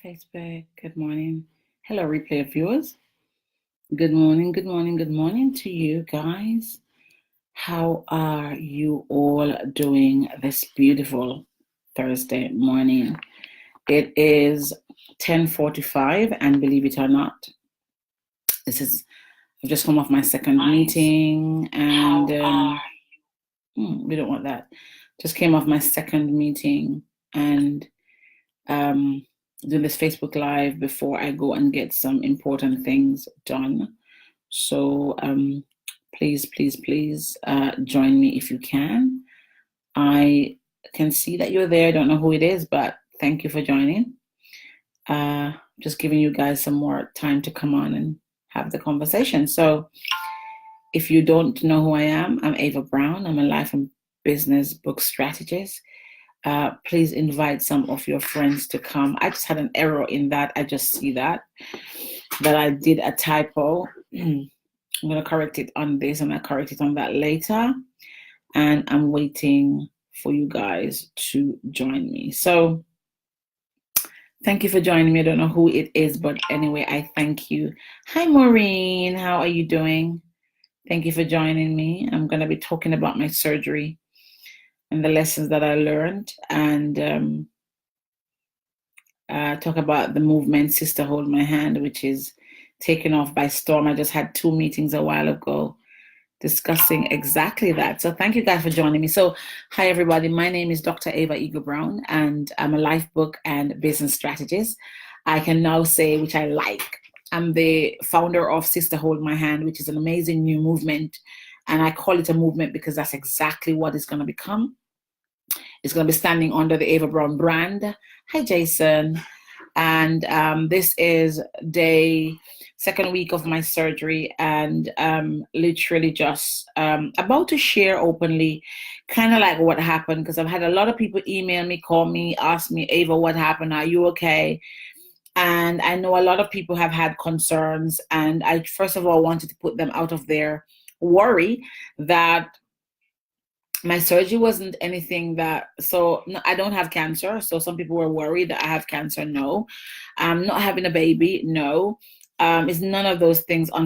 Facebook. Good morning. Hello, replay viewers. Good morning, good morning, good morning to you guys. How are you all doing this beautiful Thursday morning? It is 10:45, and believe it or not, I've just come off my second meeting, and we don't want that. Just came off my second meeting, and doing this Facebook Live before I go and get some important things done. So please join me if you can. I can see that you're there. I don't know who it is, but thank you for joining. Just giving you guys some more time to come on and have the conversation. So if you don't know who I am, I'm Ava Brown. I'm a life and business book strategist. Please invite some of your friends to come. I just had an error in that. I just see that I did a typo. I'm going to correct it on this, and I'll correct it on that later. And I'm waiting for you guys to join me. So thank you for joining me. I don't know who it is, but anyway, I thank you. Hi, Maureen. How are you doing? Thank you for joining me. I'm going to be talking about my surgery and the lessons that I learned, and talk about the movement Sister Hold My Hand, which is taken off by storm. I just had 2 meetings a while ago discussing exactly that. So thank you guys for joining me. So hi everybody, my name is Dr. Ava Eagle Brown, and I'm a life book and business strategist. I can now say, which I like, I'm the founder of Sister Hold My Hand, which is an amazing new movement. And I call it a movement because that's exactly what it's going to become. It's going to be standing under the Ava Brown brand. Hi, Jason. And this is second week of my surgery, and literally just about to share openly kind of like what happened, because I've had a lot of people email me, call me, ask me, Ava, what happened? Are you okay? And I know a lot of people have had concerns, and I first of all wanted to put them out of their worry that my surgery wasn't anything that, so no, I don't have cancer. So some people were worried that I have cancer. No. Not having a baby. No. It's none of those things. Not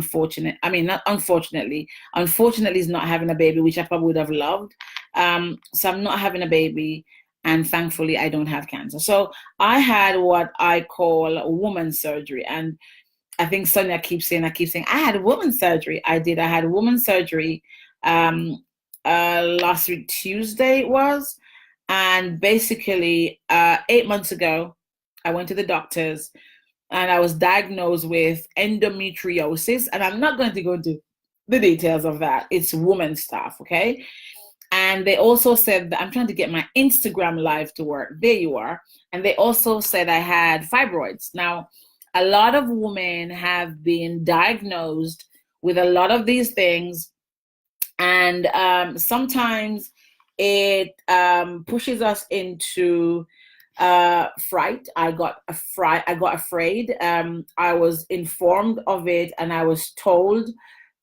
unfortunately. Unfortunately, is not having a baby, which I probably would have loved. So I'm not having a baby, and thankfully I don't have cancer. So I had what I call a woman's surgery, and I think Sonia keeps saying I had woman's surgery. I did. I had woman's surgery. Last week Tuesday it was, and basically 8 months ago I went to the doctors and I was diagnosed with endometriosis, and I'm not going to go into the details of that. It's woman stuff, okay? And they also said that I'm trying to get my Instagram live to work. There you are. And they also said I had fibroids. Now, a lot of women have been diagnosed with a lot of these things, and sometimes it pushes us into fright. I got afraid. I was informed of it, and I was told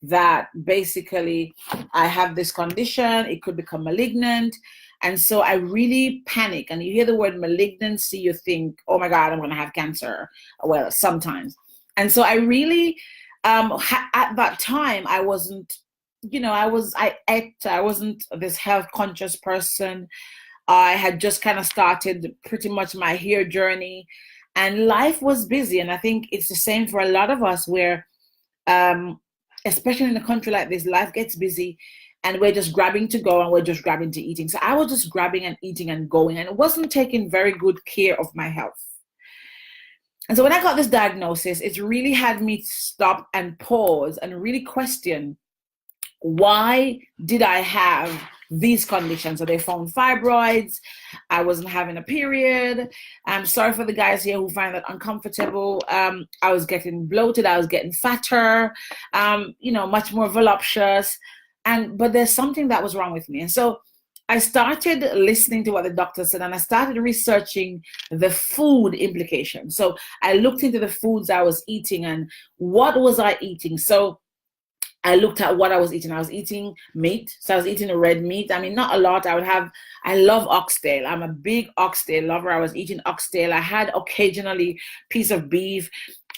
that basically I have this condition. It could become malignant. And so I really panic. And you hear the word malignancy, you think, oh my God, I'm going to have cancer. Well, sometimes. And so I really, at that time, I wasn't, I wasn't this health conscious person. I had just kind of started pretty much my hair journey, and life was busy. And I think it's the same for a lot of us, where, especially in a country like this, life gets busy and we're just grabbing to go and we're just grabbing to eating. So I was just grabbing and eating and going, and it wasn't taking very good care of my health. And so when I got this diagnosis, it really had me stop and pause and really question, why did I have these conditions? So they found fibroids. I wasn't having a period. I'm sorry for the guys here who find that uncomfortable. I was getting bloated. I was getting fatter, much more voluptuous. But there's something that was wrong with me. And so I started listening to what the doctor said, and I started researching the food implications. So I looked into the foods I was eating and what was I eating. So I looked at what I was eating. I was eating meat. So I was eating red meat. I mean, not a lot. I love oxtail. I'm a big oxtail lover. I was eating oxtail. I had occasionally piece of beef.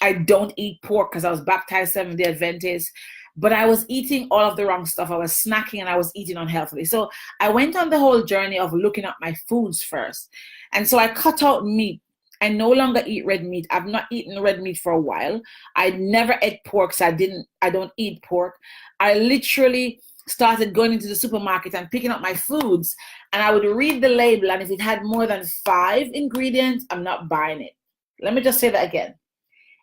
I don't eat pork because I was baptized Seventh-day Adventist. But I was eating all of the wrong stuff. I was snacking and I was eating unhealthily. So I went on the whole journey of looking at my foods first. And so I cut out meat. I no longer eat red meat. I've not eaten red meat for a while. I never ate pork, so I don't eat pork. I literally started going into the supermarket and picking up my foods, and I would read the label, and if it had more than 5 ingredients, I'm not buying it. Let me just say that again.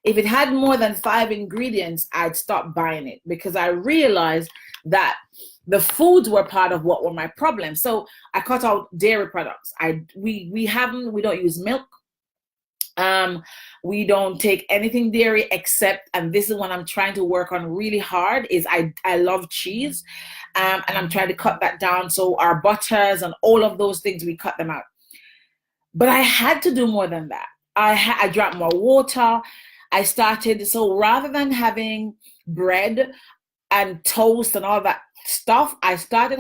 If it had more than 5 ingredients, I'd stop buying it, because I realized that the foods were part of what were my problems. So I cut out dairy products. We don't use milk. We don't take anything dairy except, and this is what I'm trying to work on really hard, is I love cheese, and I'm trying to cut that down. So our butters and all of those things, we cut them out. But I had to do more than that. I drank more water. So rather than having bread and toast and all that stuff, I started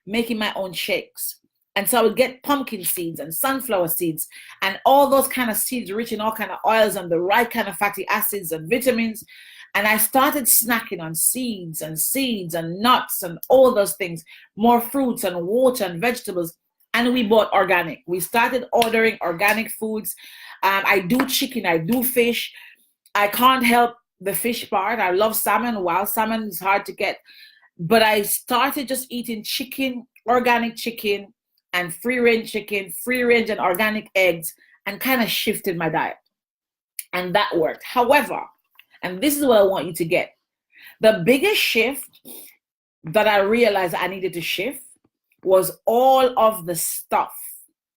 making my own shakes. And so I would get pumpkin seeds and sunflower seeds and all those kind of seeds rich in all kind of oils and the right kind of fatty acids and vitamins. And I started snacking on seeds and nuts and all those things, more fruits and water and vegetables. And we bought organic. We started ordering organic foods. I do chicken, I do fish. I can't help the fish part. I love salmon. Wild salmon is hard to get. But I started just eating chicken, organic chicken, and free-range chicken, free-range and organic eggs, and kind of shifted my diet. And that worked. However, and this is what I want you to get, the biggest shift that I realized I needed to shift was all of the stuff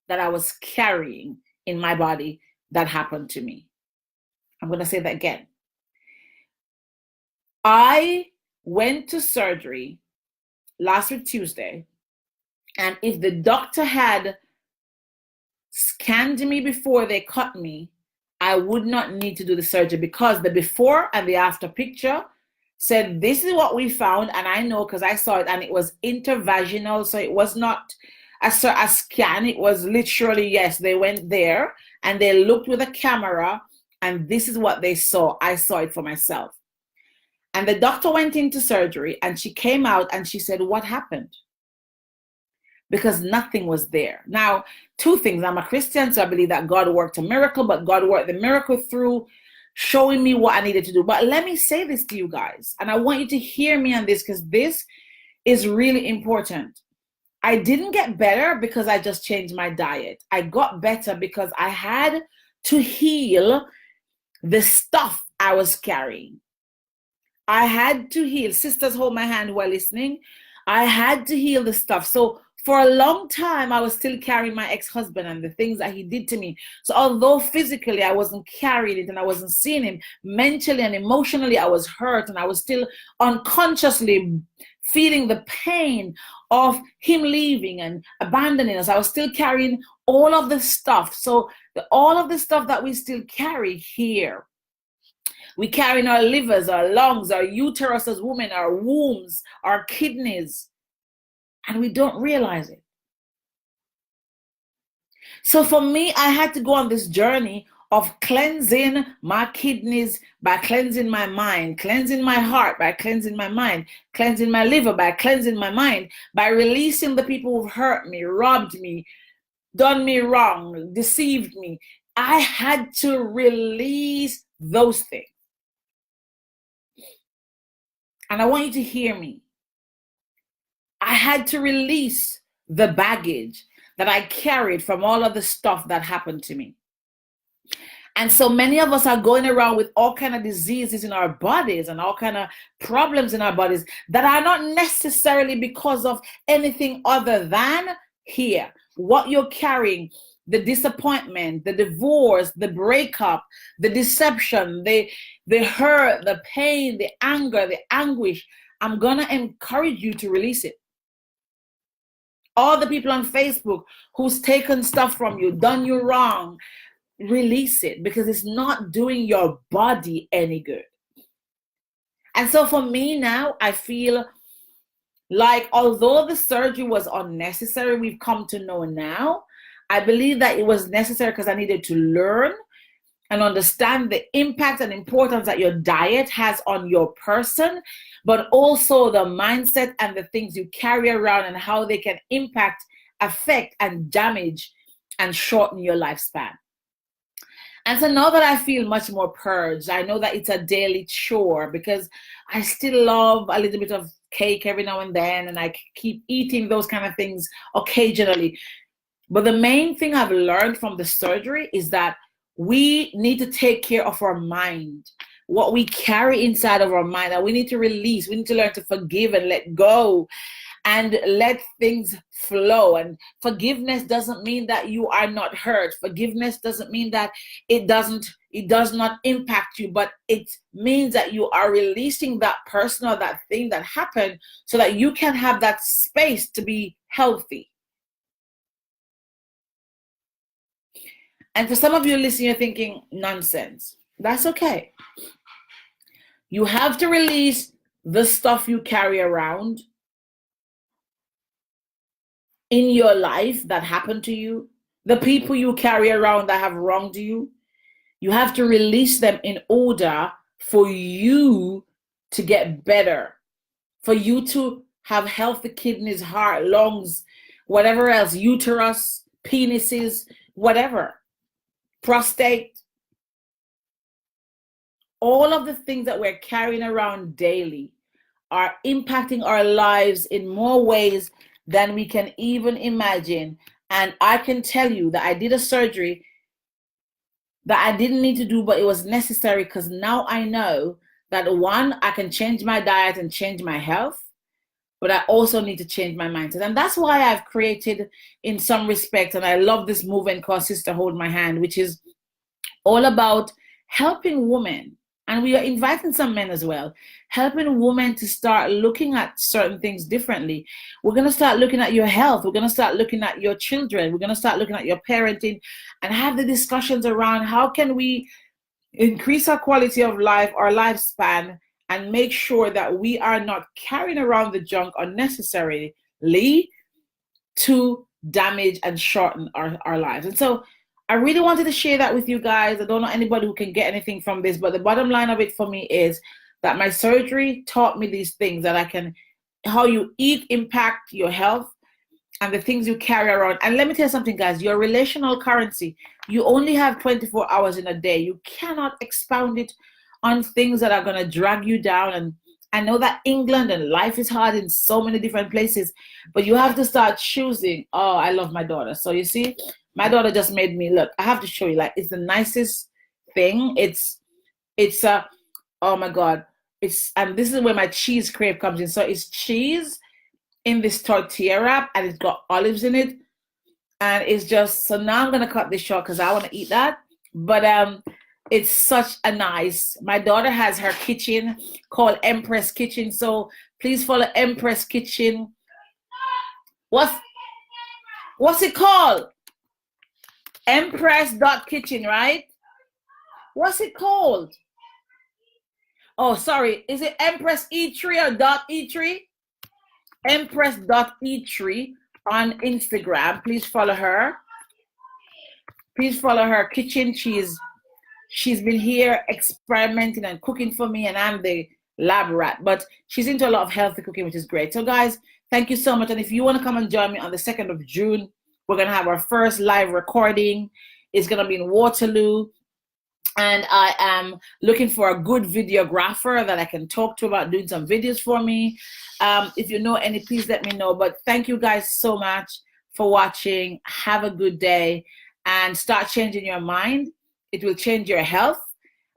that I was carrying in my body that happened to me. I'm going to say that again. I went to surgery last week, Tuesday. And if the doctor had scanned me before they cut me, I would not need to do the surgery, because the before and the after picture said, this is what we found. And I know because I saw it, and it was intervaginal. So it was not a scan. It was literally, yes, they went there and they looked with a camera, and this is what they saw. I saw it for myself. And the doctor went into surgery and she came out and she said, what happened? Because nothing was there. Now, 2 things. I'm a Christian, so I believe that God worked a miracle, but God worked the miracle through showing me what I needed to do. But let me say this to you guys, and I want you to hear me on this, because this is really important. I didn't get better because I just changed my diet. I got better because I had to heal the stuff I was carrying. I had to heal. Sisters, hold my hand while listening. I had to heal the stuff. So for a long time, I was still carrying my ex-husband and the things that he did to me. So although physically I wasn't carrying it and I wasn't seeing him, mentally and emotionally I was hurt, and I was still unconsciously feeling the pain of him leaving and abandoning us. I was still carrying all of the stuff. So all of the stuff that we still carry here, we carry in our livers, our lungs, our uterus as women, our wombs, our kidneys, and we don't realize it. So for me, I had to go on this journey of cleansing my kidneys by cleansing my mind, cleansing my heart by cleansing my mind, cleansing my liver by cleansing my mind, by releasing the people who've hurt me, robbed me, done me wrong, deceived me. I had to release those things. And I want you to hear me. I had to release the baggage that I carried from all of the stuff that happened to me. And so many of us are going around with all kind of diseases in our bodies and all kind of problems in our bodies that are not necessarily because of anything other than here. What you're carrying, the disappointment, the divorce, the breakup, the deception, the hurt, the pain, the anger, the anguish. I'm going to encourage you to release it. All the people on Facebook who's taken stuff from you, done you wrong, release it, because it's not doing your body any good. And so for me now, I feel like although the surgery was unnecessary, we've come to know now, I believe that it was necessary because I needed to learn and understand the impact and importance that your diet has on your person, but also the mindset and the things you carry around and how they can impact, affect, and damage and shorten your lifespan. And so now that I feel much more purged, I know that it's a daily chore because I still love a little bit of cake every now and then, and I keep eating those kind of things occasionally. But the main thing I've learned from the surgery is that we need to take care of our mind, what we carry inside of our mind, and we need to release. We need to learn to forgive and let go and let things flow. And forgiveness doesn't mean that you are not hurt. Forgiveness doesn't mean that it does not impact you, but it means that you are releasing that person or that thing that happened so that you can have that space to be healthy. And for some of you listening, you're thinking, nonsense. That's okay. You have to release the stuff you carry around in your life that happened to you, the people you carry around that have wronged you. You have to release them in order for you to get better, for you to have healthy kidneys, heart, lungs, whatever else, uterus, penises, whatever. Prostate, all of the things that we're carrying around daily are impacting our lives in more ways than we can even imagine. And I can tell you that I did a surgery that I didn't need to do, but it was necessary because now I know that one, I can change my diet and change my health, but I also need to change my mindset. And that's why I've created, in some respects, and I love this movement called Sister Hold My Hand, which is all about helping women. And we are inviting some men as well, helping women to start looking at certain things differently. We're going to start looking at your health. We're going to start looking at your children. We're going to start looking at your parenting and have the discussions around how can we increase our quality of life, our lifespan, and make sure that we are not carrying around the junk unnecessarily to damage and shorten our lives. And so I really wanted to share that with you guys. I don't know anybody who can get anything from this, but the bottom line of it for me is that my surgery taught me these things, that how you eat impact your health and the things you carry around. And let me tell you something, guys, your relational currency, you only have 24 hours in a day. You cannot expound it on things that are going to drag you down. And I know that England and life is hard in so many different places, but you have to start choosing. Oh, I love my daughter. So you see, my daughter just made me, look, I have to show you, like, it's the nicest thing. It's oh my God. And this is where my cheese crepe comes in. So it's cheese in this tortilla wrap and it's got olives in it. And it's just, so now I'm going to cut this short because I want to eat that. But it's such a nice, my daughter has her kitchen called Empress Kitchen. So please follow Empress Kitchen. What's it called? Empress.kitchen, right? What's it called? Oh, sorry. Is it Empress E3 or .E3? Empress.E3 on Instagram. Please follow her. Please follow her kitchen. She's been here experimenting and cooking for me, and I'm the lab rat. But she's into a lot of healthy cooking, which is great. So guys, thank you so much. And if you want to come and join me on the 2nd of June, we're going to have our first live recording. It's going to be in Waterloo. And I am looking for a good videographer that I can talk to about doing some videos for me. If you know any, please let me know. But thank you guys so much for watching. Have a good day and start changing your mind. It will change your health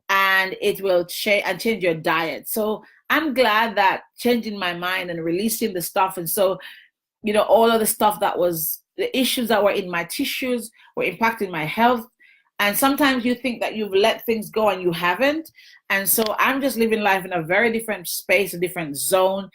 and it will change your diet. So I'm glad that changing my mind and releasing the stuff. And so, you know, all of the stuff that was the issues that were in my tissues were impacting my health. And sometimes you think that you've let things go and you haven't. And so I'm just living life in a very different space, a different zone.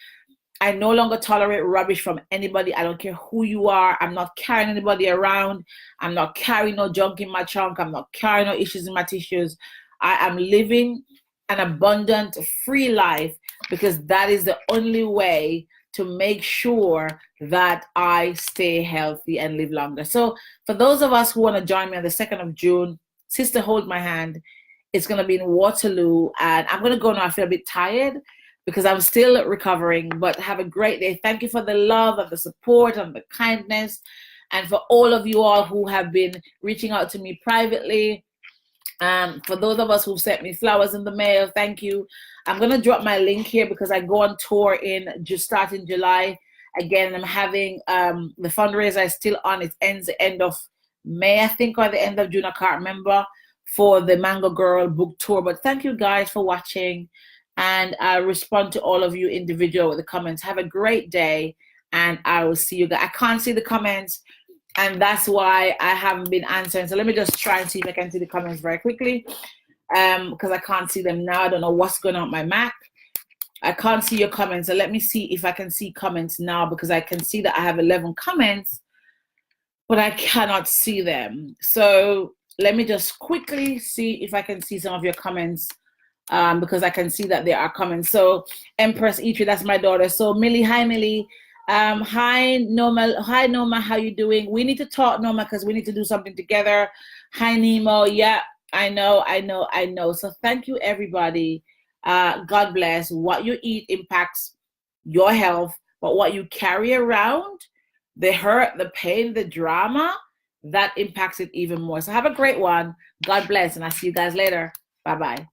I no longer tolerate rubbish from anybody. I don't care who you are. I'm not carrying anybody around. I'm not carrying no junk in my trunk. I'm not carrying no issues in my tissues. I am living an abundant, free life because that is the only way to make sure that I stay healthy and live longer. So for those of us who want to join me on the 2nd of June, Sister Hold My Hand, it's going to be in Waterloo, and I'm going to go now. I feel a bit tired because I'm still recovering, but have a great day. Thank you for the love and the support and the kindness, and for all of you all who have been reaching out to me privately. For those of us who've sent me flowers in the mail, thank you. I'm going to drop my link here because I go on tour just starting July. Again, I'm having the fundraiser is still on. It ends the end of May, I think, or the end of June. I can't remember, for the Mango Girl book tour. But thank you guys for watching, and I'll respond to all of you individual with the comments. Have a great day, and I will see you guys. I can't see the comments, and that's why I haven't been answering. So let me just try and see if I can see the comments very quickly, because I can't see them now. I don't know what's going on with my Mac. I can't see your comments. So let me see if I can see comments now, because I can see that I have 11 comments, but I cannot see them. So let me just quickly see if I can see some of your comments, because I can see that there are comments. So Empress Eatry, that's my daughter. So Millie, hi Millie. Hi Norma, how you doing? We need to talk, Norma, because we need to do something together. Hi Nemo, yeah, I know. So thank you everybody. God bless. What you eat impacts your health, but what you carry around, the hurt, the pain, the drama, that impacts it even more. So have a great one. God bless, and I'll see you guys later. Bye-bye.